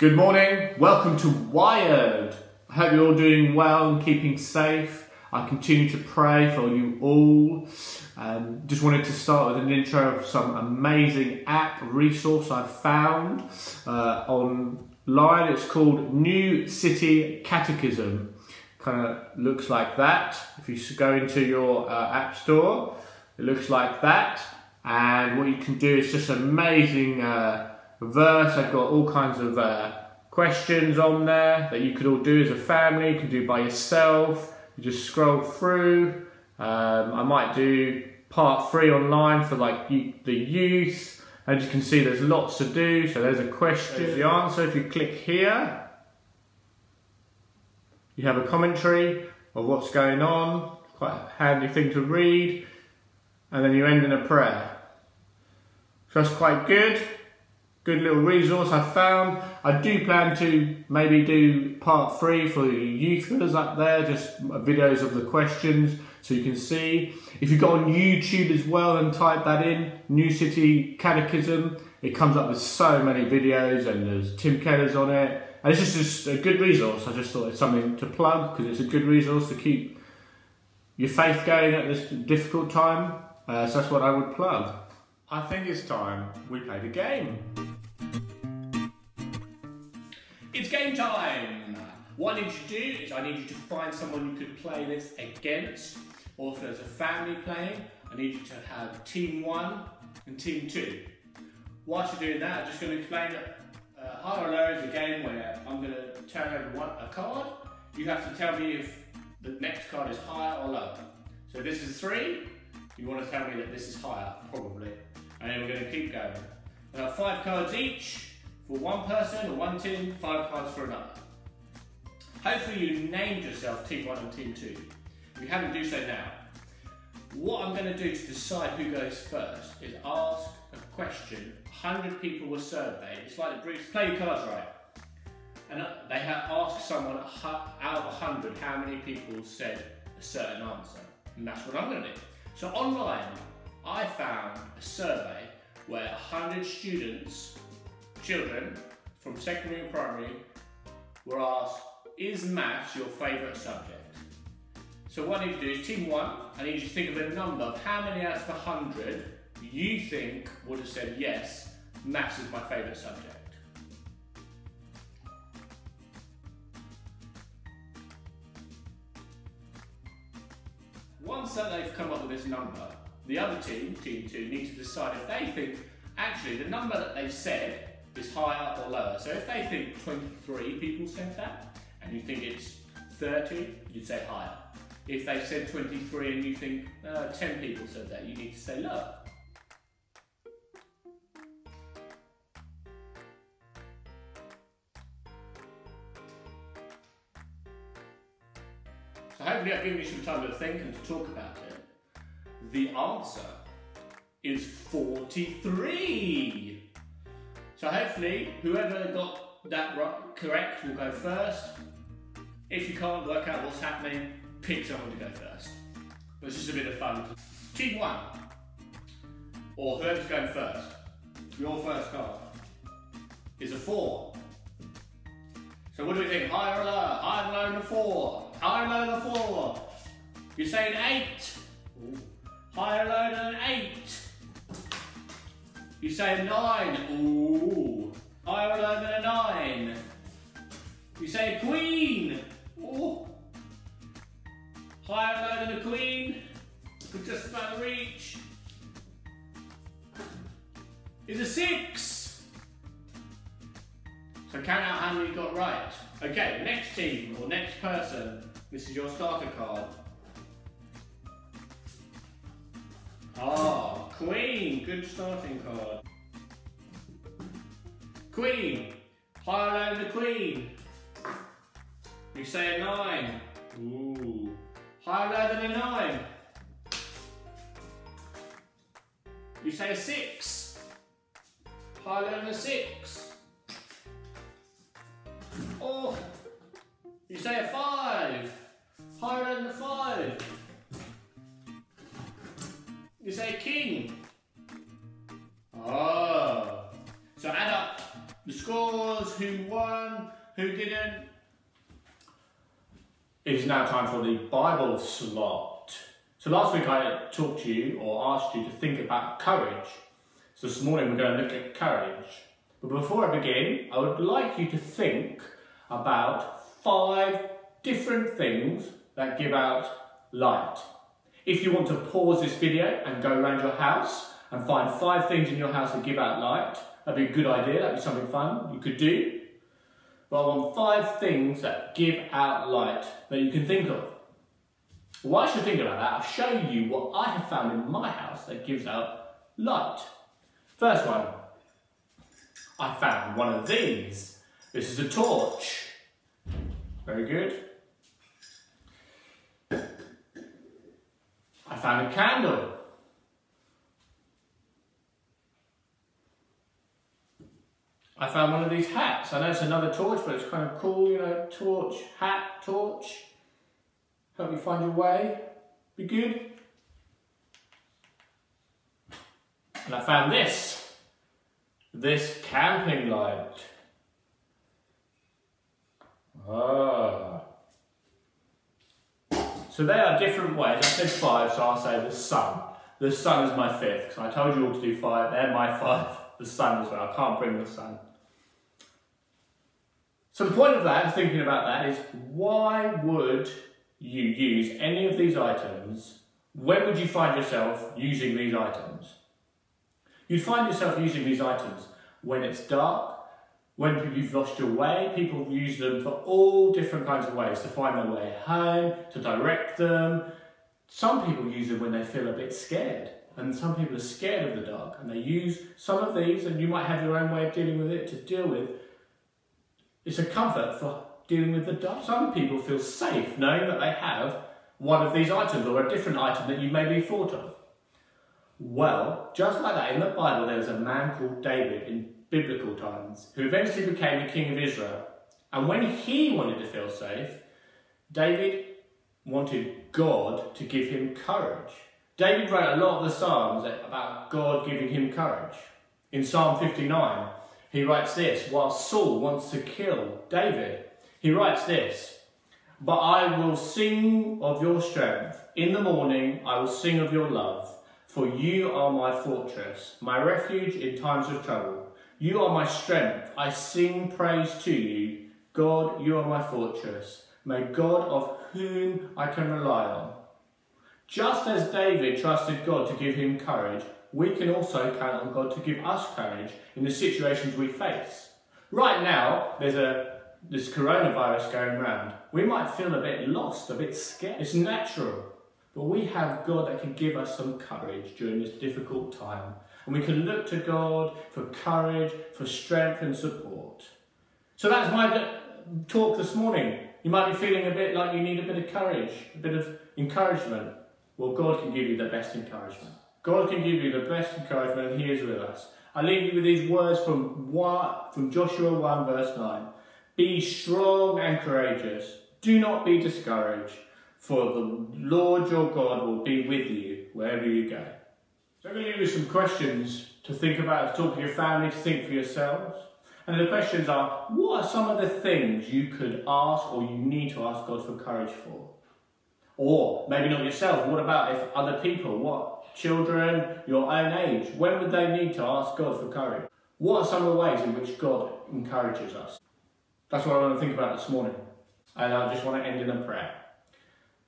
Good morning, welcome to Wired. I hope you're all doing well and keeping safe. I continue to pray for you all. Just wanted to start with an intro of some amazing app resource I've found online. It's called New City Catechism. Kind of looks like that. If you go into your app store, it looks like that. And what you can do is just amazing verse. I've got all kinds of questions on there that you could all do as a family. You can do by yourself. You just scroll through. I might do part 3 online for like the youth. As you can see, there's lots to do. So there's a question. There's the answer. If you click here, you have a commentary of what's going on. Quite a handy thing to read. And then you end in a prayer. So that's quite good. Good little resource I found. I do plan to maybe do part 3 for the youthers up there, just videos of the questions so you can see. If you go on YouTube as well and type that in, New City Catechism, it comes up with so many videos and there's Tim Keller's on it. And it's just a good resource. I just thought it's something to plug because it's a good resource to keep your faith going at this difficult time. So that's what I would plug. I think it's time we played a game. It's game time! What I need you to do is I need you to find someone you could play this against, or if there's a family playing, I need you to have Team 1 and Team 2. Whilst you're doing that, I'm just going to explain that High or Low is a game where I'm going to turn over a card. You have to tell me if the next card is higher or lower. So this is 3, you want to tell me that this is higher, probably. And then we're going to keep going. We have 5 cards each for one person or one team, 5 cards for another. Hopefully you named yourself Team 1 and Team 2. If you haven't, do so now. What I'm going to do to decide who goes first is ask a question. 100 people were surveyed. It's like the British play your cards right. And they have asked someone out of 100 how many people said a certain answer. And that's what I'm going to do. So online, I found a survey where 100 children from secondary and primary were asked, is maths your favourite subject? So what I need to do is Team 1, I need you to think of a number of how many out of 100 you think would have said, yes, maths is my favourite subject. Once that they've come up with this number, the other team, Team 2, need to decide if they think, actually, the number that they've said is higher or lower. So if they think 23 people said that, and you think it's 30, you'd say higher. If they said 23 and you think 10 people said that, you need to say lower. So hopefully I've given you some time to think and to talk about it. The answer is 43. So hopefully whoever got that correct will go first. If you can't work out what's happening, pick someone to go first. It's just a bit of fun. Team 1, or whoever's going first, your first card is a 4. So what do we think? Higher or lower? Higher or lower than a 4? Higher or lower than a 4? You're saying 8? Ooh. Higher or lower than an 8? You say a 9? Ooh. Higher or lower than a 9? You say a queen? Ooh. Higher or lower than a queen? Could just about reach. Is a 6? So count out how many you got right. Okay, next team or next person. This is your starter card. Ah, Queen, good starting card. Queen, higher or lower than the Queen? You say a 9. Ooh. Higher or lower than a 9? You say a 6. Higher or lower than a 6? Oh. You say a 5. Higher or lower than a 5? You say king. Oh. So add up the scores. was, who won, who didn't. It is now time for the Bible slot. So last week I talked to you or asked you to think about courage. So this morning we're going to look at courage. But before I begin, I would like you to think about 5 different things that give out light. If you want to pause this video and go around your house and find 5 things in your house that give out light, that'd be a good idea, that'd be something fun you could do. But I want 5 things that give out light that you can think of. While I should think about that, I'll show you what I have found in my house that gives out light. First one, I found one of these. This is a torch. Very good. I found a candle. I found one of these hats. I know it's another torch, but it's kind of cool, you know, torch, hat, torch. Help you find your way. Be good. And I found this camping light. So there are different ways. I said 5, so I'll say the sun. The sun is my 5th, because I told you all to do 5. They're my 5. The sun as well. I can't bring the sun. So the point of that, thinking about that, is why would you use any of these items? When would you find yourself using these items? You'd find yourself using these items when it's dark, when you've lost your way. People use them for all different kinds of ways, to find their way home, to direct them. Some people use them when they feel a bit scared, and some people are scared of the dark, and they use some of these, and you might have your own way of dealing with it to deal with. It's a comfort for dealing with the dark. Some people feel safe knowing that they have one of these items or a different item that you maybe thought of. Well, just like that, in the Bible there was a man called David in biblical times who eventually became the king of Israel. And when he wanted to feel safe, David wanted God to give him courage. David wrote a lot of the Psalms about God giving him courage. In Psalm 59, he writes this, while Saul wants to kill David. He writes this, "But I will sing of your strength. In the morning I will sing of your love. For you are my fortress, my refuge in times of trouble. You are my strength. I sing praise to you. God, you are my fortress. May God of whom I can rely on." Just as David trusted God to give him courage, we can also count on God to give us courage in the situations we face. Right now, there's this coronavirus going around. We might feel a bit lost, a bit scared. It's natural. But we have God that can give us some courage during this difficult time. And we can look to God for courage, for strength and support. So that's my talk this morning. You might be feeling a bit like you need a bit of courage, a bit of encouragement. Well, God can give you the best encouragement. God can give you the best encouragement, and He is with us. I leave you with these words from Joshua 1 verse 9. Be strong and courageous. Do not be discouraged, for the Lord your God will be with you wherever you go. So I'm going to give you some questions to think about, to talk to your family, to think for yourselves. And the questions are, what are some of the things you could ask or you need to ask God for courage for? Or maybe not yourself, what about if other people, what children your own age, when would they need to ask God for courage? What are some of the ways in which God encourages us? That's what I want to think about this morning. And I just want to end in a prayer.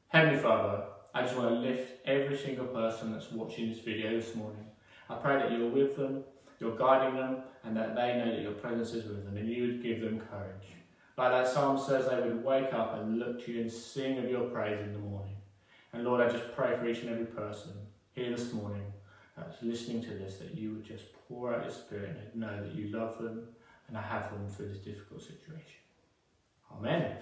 Heavenly Father, I just want to lift every single person that's watching this video this morning. I pray that you're with them, you're guiding them, and that they know that your presence is with them, and you would give them courage. Like that psalm says, they would wake up and look to you and sing of your praise in the morning. And Lord, I just pray for each and every person here this morning that's listening to this, that you would just pour out your Spirit and know that you love them and have them through this difficult situation. Amen.